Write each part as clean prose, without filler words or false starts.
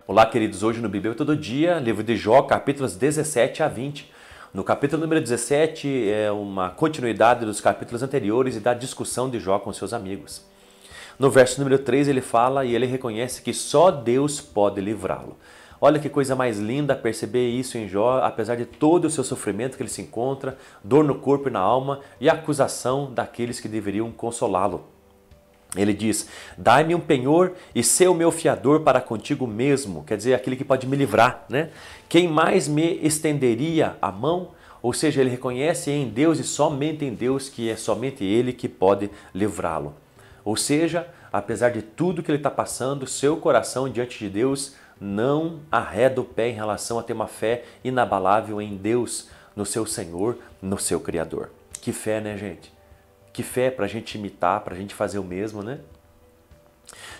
Olá, queridos. Hoje no Bíblia Todo Dia, livro de Jó, capítulos 17 a 20. No capítulo número 17 é uma continuidade dos capítulos anteriores e da discussão de Jó com seus amigos. No verso número 3 ele fala e ele reconhece que só Deus pode livrá-lo. Olha que coisa mais linda perceber isso em Jó, apesar de todo o seu sofrimento que ele se encontra, dor no corpo e na alma e a acusação daqueles que deveriam consolá-lo. Ele diz, dai-me um penhor e sê o meu fiador para contigo mesmo, quer dizer, aquele que pode me livrar, né? Quem mais me estenderia a mão? Ou seja, ele reconhece em Deus e somente em Deus que é somente Ele que pode livrá-lo. Ou seja, apesar de tudo que ele está passando, seu coração diante de Deus não arreda o pé em relação a ter uma fé inabalável em Deus, no seu Senhor, no seu Criador. Que fé, né, gente? Que fé para a gente imitar, para a gente fazer o mesmo, né?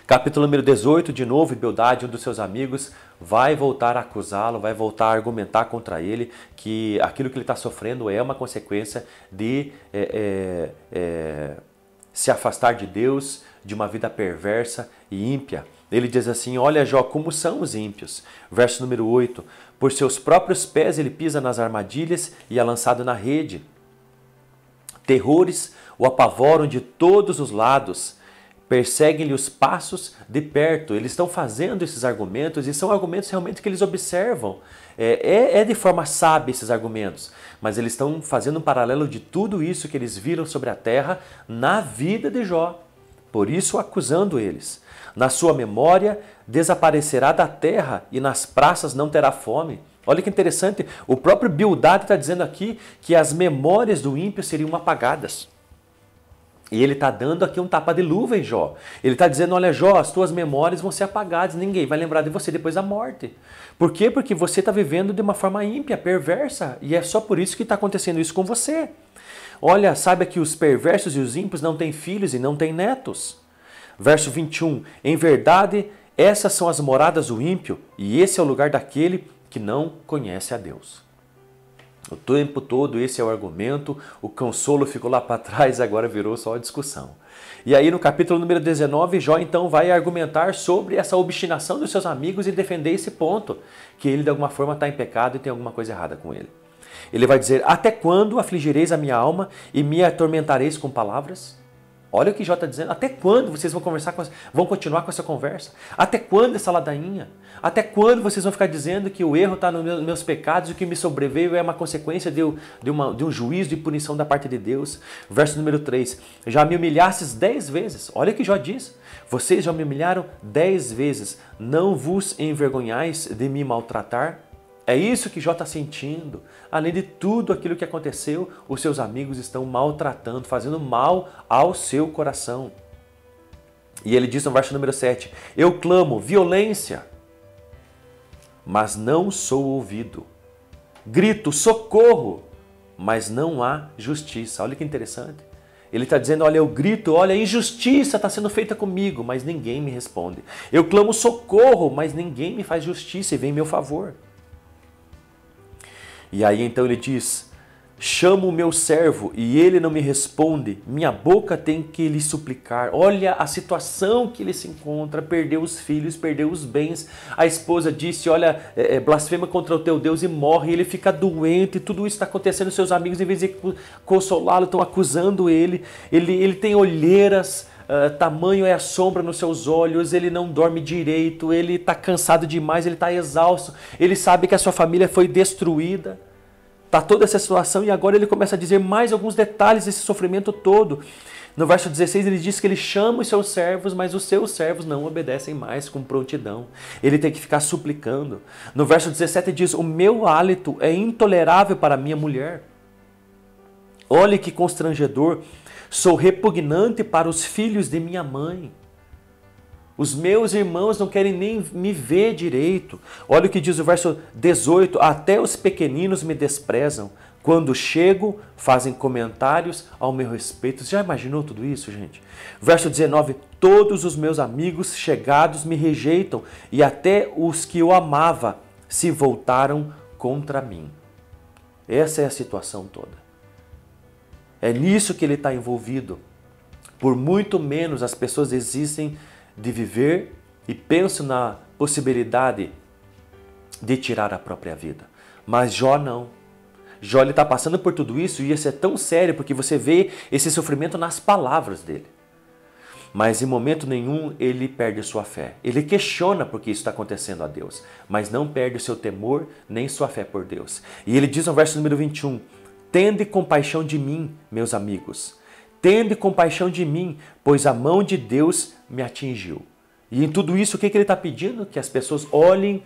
Capítulo número 18, de novo, Bildade, um dos seus amigos, vai voltar a acusá-lo, vai voltar a argumentar contra ele que aquilo que ele está sofrendo é uma consequência de se afastar de Deus, de uma vida perversa e ímpia. Ele diz assim, olha Jó, como são os ímpios. Verso número 8, por seus próprios pés ele pisa nas armadilhas e é lançado na rede. Terrores o apavoram de todos os lados, perseguem-lhe os passos de perto. Eles estão fazendo esses argumentos e são argumentos realmente que eles observam. É de forma sábia esses argumentos, mas eles estão fazendo um paralelo de tudo isso que eles viram sobre a terra na vida de Jó. Por isso acusando eles. Na sua memória desaparecerá da terra e nas praças não terá fome. Olha que interessante, o próprio Bildade está dizendo aqui que as memórias do ímpio seriam apagadas. E ele está dando aqui um tapa de luva em Jó. Ele está dizendo, olha Jó, as tuas memórias vão ser apagadas, ninguém vai lembrar de você depois da morte. Por quê? Porque você está vivendo de uma forma ímpia, perversa, e é só por isso que está acontecendo isso com você. Olha, saiba que os perversos e os ímpios não têm filhos e não têm netos. Verso 21, em verdade, essas são as moradas do ímpio, e esse é o lugar daquele que não conhece a Deus. O tempo todo esse é o argumento, o consolo ficou lá para trás, agora virou só a discussão. E aí no capítulo número 19, Jó então vai argumentar sobre essa obstinação dos seus amigos e defender esse ponto, que ele de alguma forma está em pecado e tem alguma coisa errada com ele. Ele vai dizer, até quando afligireis a minha alma e me atormentareis com palavras? Olha o que Jó está dizendo. Até quando vocês vão continuar com essa conversa? Até quando essa ladainha? Até quando vocês vão ficar dizendo que o erro está nos meus pecados e o que me sobreveio é uma consequência de um juízo e punição da parte de Deus? Verso número 3. Já me humilhastes 10 vezes. Olha o que Jó diz. Vocês já me humilharam 10 vezes. Não vos envergonhais de me maltratar? É isso que Jó está sentindo. Além de tudo aquilo que aconteceu, os seus amigos estão maltratando, fazendo mal ao seu coração. E ele diz no verso número 7, eu clamo violência, mas não sou ouvido. Grito socorro, mas não há justiça. Olha que interessante. Ele está dizendo, olha, eu grito, olha, a injustiça está sendo feita comigo, mas ninguém me responde. Eu clamo socorro, mas ninguém me faz justiça e vem em meu favor. E aí então ele diz, chamo o meu servo e ele não me responde, minha boca tem que lhe suplicar. Olha a situação que ele se encontra, perdeu os filhos, perdeu os bens. A esposa disse, olha, blasfema contra o teu Deus e morre. E ele fica doente, tudo isso está acontecendo, seus amigos em vez de consolá-lo estão acusando ele. Ele tem olheiras, tamanho é a sombra nos seus olhos, ele não dorme direito, ele está cansado demais, ele está exausto, ele sabe que a sua família foi destruída, está toda essa situação e agora ele começa a dizer mais alguns detalhes desse sofrimento todo. No verso 16 ele diz que ele chama os seus servos, mas os seus servos não obedecem mais com prontidão. Ele tem que ficar suplicando. No verso 17 diz, o meu hálito é intolerável para minha mulher. Olhe que constrangedor. Sou repugnante para os filhos de minha mãe. Os meus irmãos não querem nem me ver direito. Olha o que diz o verso 18. Até os pequeninos me desprezam. Quando chego, fazem comentários ao meu respeito. Você já imaginou tudo isso, gente? Verso 19. Todos os meus amigos chegados me rejeitam e até os que eu amava se voltaram contra mim. Essa é a situação toda. É nisso que ele está envolvido. Por muito menos as pessoas desistem de viver e pensam possibilidade de tirar a própria vida. Mas Jó não. Jó está passando por tudo isso e isso é tão sério porque você vê esse sofrimento nas palavras dele. Mas em momento nenhum ele perde sua fé. Ele questiona por que isso está acontecendo a Deus, mas não perde o seu temor nem sua fé por Deus. E ele diz no verso número 21, tende compaixão de mim, meus amigos. Tende compaixão de mim, pois a mão de Deus me atingiu. E em tudo isso, o que ele está pedindo? Que as pessoas olhem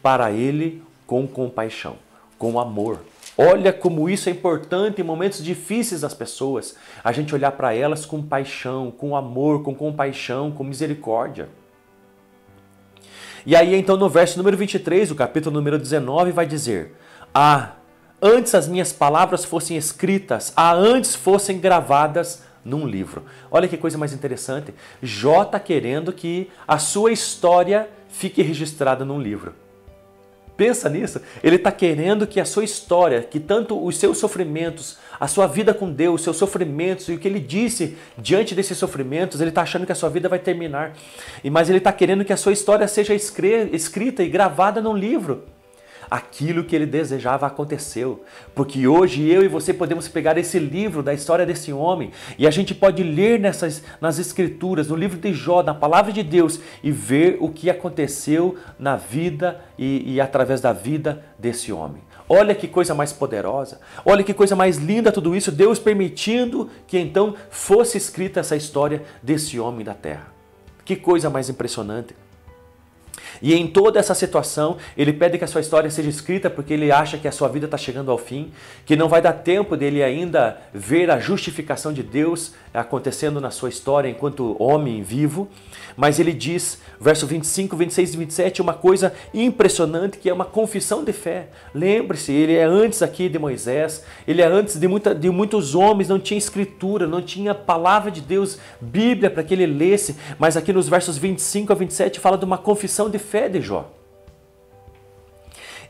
para ele com compaixão, com amor. Olha como isso é importante em momentos difíceis das pessoas. A gente olhar para elas com paixão, com amor, com compaixão, com misericórdia. E aí então no verso número 23, o capítulo número 19, vai dizer: antes as minhas palavras fossem escritas, antes fossem gravadas num livro. Olha que coisa mais interessante. Jó está querendo que a sua história fique registrada num livro. Pensa nisso. Ele está querendo que a sua história, que tanto os seus sofrimentos, a sua vida com Deus, seus sofrimentos e o que ele disse diante desses sofrimentos, ele está achando que a sua vida vai terminar. Mas ele está querendo que a sua história seja escrita e gravada num livro. Aquilo que ele desejava aconteceu, porque hoje eu e você podemos pegar esse livro da história desse homem e a gente pode ler nas escrituras, no livro de Jó, na palavra de Deus e ver o que aconteceu na vida e através da vida desse homem. Olha que coisa mais poderosa, olha que coisa mais linda tudo isso, Deus permitindo que então fosse escrita essa história desse homem da terra. Que coisa mais impressionante. E em toda essa situação, ele pede que a sua história seja escrita porque ele acha que a sua vida está chegando ao fim, que não vai dar tempo dele ainda ver a justificação de Deus acontecendo na sua história enquanto homem vivo. Mas ele diz, verso 25, 26 e 27, uma coisa impressionante que é uma confissão de fé. Lembre-se, ele é antes aqui de Moisés, ele é antes de muitos homens, não tinha escritura, não tinha palavra de Deus, Bíblia para que ele lesse, mas aqui nos versos 25 a 27 fala de uma confissão de fé de Jó.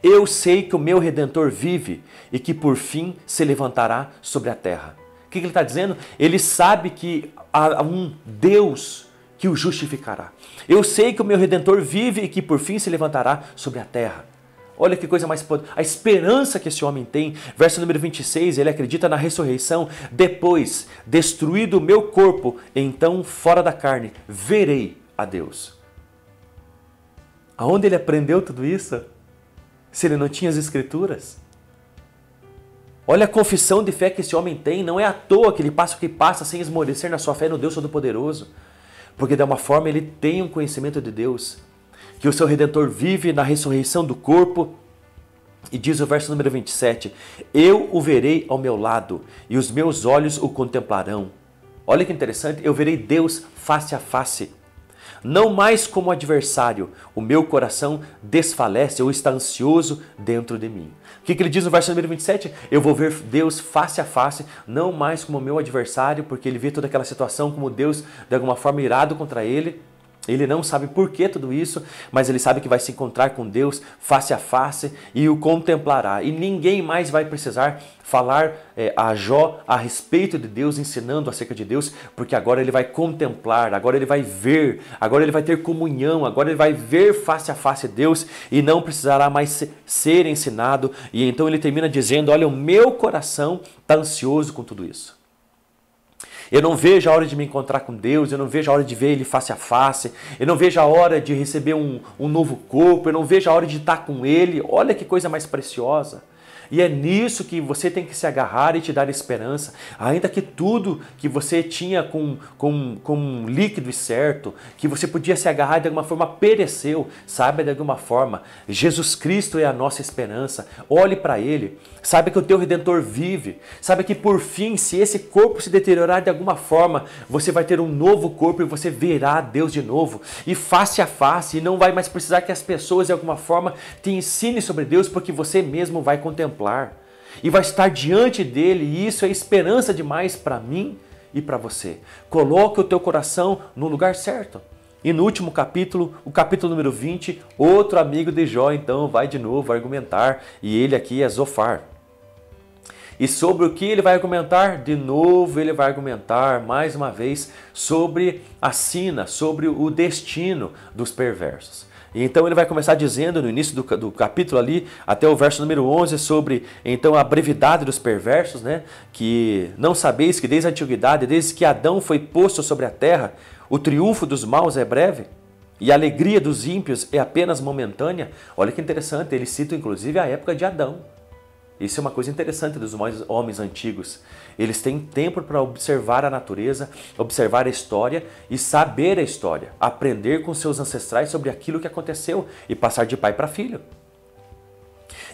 Eu sei que o meu Redentor vive e que por fim se levantará sobre a terra. O que ele está dizendo? Ele sabe que há um Deus que o justificará. Eu sei que o meu Redentor vive e que por fim se levantará sobre a terra. Olha que coisa mais poderosa. A esperança que esse homem tem. Verso número 26, ele acredita na ressurreição. Depois, destruído o meu corpo, então fora da carne, verei a Deus. Aonde ele aprendeu tudo isso? Se ele não tinha as escrituras? Olha a confissão de fé que esse homem tem. Não é à toa que ele passa o que passa sem esmorecer na sua fé no Deus Todo-Poderoso. Porque de uma forma ele tem um conhecimento de Deus. Que o seu Redentor vive na ressurreição do corpo. E diz o verso número 27. Eu o verei ao meu lado e os meus olhos o contemplarão. Olha que interessante. Eu verei Deus face a face. Não mais como adversário, o meu coração desfalece ou está ansioso dentro de mim. O que ele diz no verso número 27? Eu vou ver Deus face a face, não mais como meu adversário, porque ele vê toda aquela situação como Deus, de alguma forma, irado contra ele. Ele não sabe por que tudo isso, mas ele sabe que vai se encontrar com Deus face a face e o contemplará. E ninguém mais vai precisar falar a Jó a respeito de Deus, ensinando acerca de Deus, porque agora ele vai contemplar, agora ele vai ver, agora ele vai ter comunhão, agora ele vai ver face a face Deus e não precisará mais ser ensinado. E então ele termina dizendo, olha, o meu coração está ansioso com tudo isso. Eu não vejo a hora de me encontrar com Deus, eu não vejo a hora de ver Ele face a face, eu não vejo a hora de receber um novo corpo, eu não vejo a hora de estar com Ele. Olha que coisa mais preciosa. E é nisso que você tem que se agarrar e te dar esperança. Ainda que tudo que você tinha com líquido e certo, que você podia se agarrar de alguma forma, pereceu. Saiba de alguma forma, Jesus Cristo é a nossa esperança. Olhe para Ele. Saiba que o teu Redentor vive. Saiba que por fim, se esse corpo se deteriorar de alguma forma, você vai ter um novo corpo e você verá Deus de novo. E face a face. E não vai mais precisar que as pessoas de alguma forma te ensinem sobre Deus, porque você mesmo vai contemplar. E vai estar diante dele, e isso é esperança demais para mim e para você. Coloque o teu coração no lugar certo. E no último capítulo, o capítulo número 20, outro amigo de Jó então vai de novo argumentar, e ele aqui é Zofar. E sobre o que ele vai argumentar? De novo ele vai argumentar mais uma vez sobre a sina, sobre o destino dos perversos. E então ele vai começar dizendo no início do capítulo ali, até o verso número 11, sobre então a brevidade dos perversos, né? Que não sabeis que desde a antiguidade, desde que Adão foi posto sobre a terra, o triunfo dos maus é breve e a alegria dos ímpios é apenas momentânea. Olha que interessante, ele cita inclusive a época de Adão. Isso é uma coisa interessante dos homens antigos. Eles têm tempo para observar a natureza, observar a história e saber a história, aprender com seus ancestrais sobre aquilo que aconteceu e passar de pai para filho.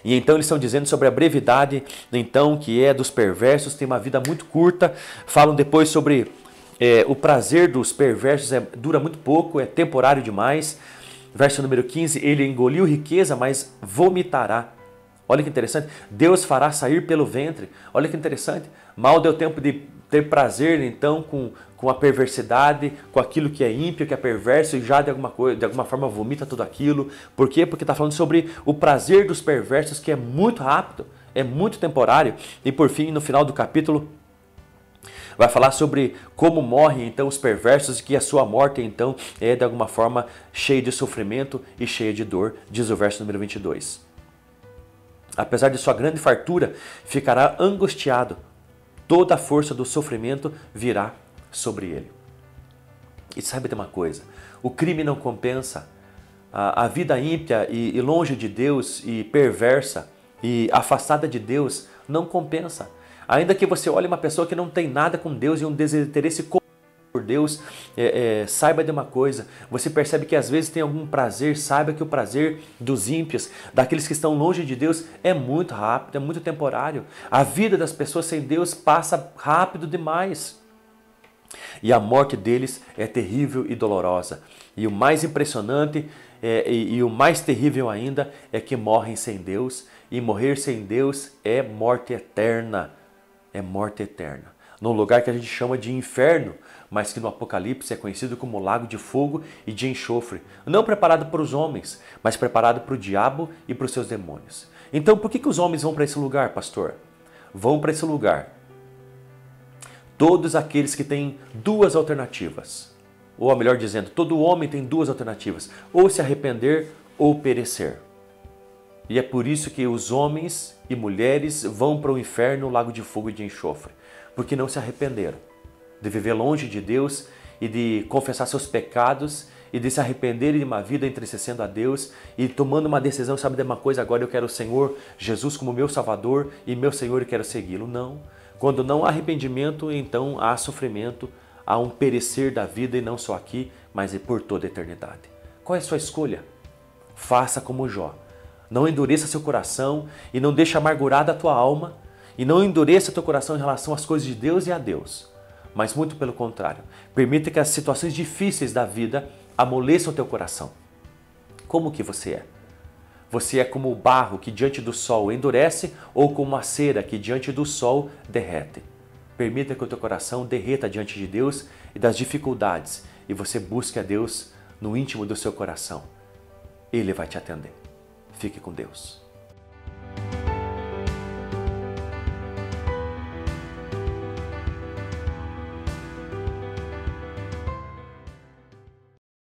E então eles estão dizendo sobre a brevidade, então, que é dos perversos, tem uma vida muito curta. Falam depois sobre o prazer dos perversos, dura muito pouco, é temporário demais. Verso número 15, ele engoliu riqueza, mas vomitará. Olha que interessante, Deus fará sair pelo ventre. Olha que interessante, mal deu tempo de ter prazer então com a perversidade, com aquilo que é ímpio, que é perverso e já de alguma forma vomita tudo aquilo. Por quê? Porque está falando sobre o prazer dos perversos, que é muito rápido, é muito temporário. E por fim, no final do capítulo, vai falar sobre como morrem então os perversos e que a sua morte então é de alguma forma cheia de sofrimento e cheia de dor, diz o verso número 22. Apesar de sua grande fartura, ficará angustiado. Toda a força do sofrimento virá sobre ele. E sabe de uma coisa? O crime não compensa. A vida ímpia e longe de Deus e perversa e afastada de Deus não compensa. Ainda que você olhe uma pessoa que não tem nada com Deus e um desinteresse por Deus, saiba de uma coisa, você percebe que às vezes tem algum prazer, saiba que o prazer dos ímpios, daqueles que estão longe de Deus, é muito rápido, é muito temporário. A vida das pessoas sem Deus passa rápido demais. E a morte deles é terrível e dolorosa. E o mais impressionante e o mais terrível ainda é que morrem sem Deus, e morrer sem Deus é morte eterna. É morte eterna. Num lugar que a gente chama de inferno, mas que no Apocalipse é conhecido como lago de fogo e de enxofre. Não preparado para os homens, mas preparado para o diabo e para os seus demônios. Então por que os homens vão para esse lugar, pastor? Vão para esse lugar todos aqueles que têm duas alternativas. Ou melhor dizendo, todo homem tem duas alternativas. Ou se arrepender ou perecer. E é por isso que os homens e mulheres vão para o inferno, lago de fogo e de enxofre. Porque não se arrependeram de viver longe de Deus e de confessar seus pecados e de se arrepender de uma vida entristecendo a Deus e tomando uma decisão, sabe de uma coisa, agora eu quero o Senhor Jesus como meu Salvador e meu Senhor e quero segui-lo. Não. Quando não há arrependimento, então há sofrimento, há um perecer da vida e não só aqui, mas por toda a eternidade. Qual é a sua escolha? Faça como Jó. Não endureça seu coração e não deixe amargurada a tua alma e não endureça teu coração em relação às coisas de Deus e a Deus. Mas muito pelo contrário, permita que as situações difíceis da vida amoleçam o teu coração. Como que você é? Você é como o barro que diante do sol endurece ou como a cera que diante do sol derrete. Permita que o teu coração derreta diante de Deus e das dificuldades e você busque a Deus no íntimo do seu coração. Ele vai te atender. Fique com Deus.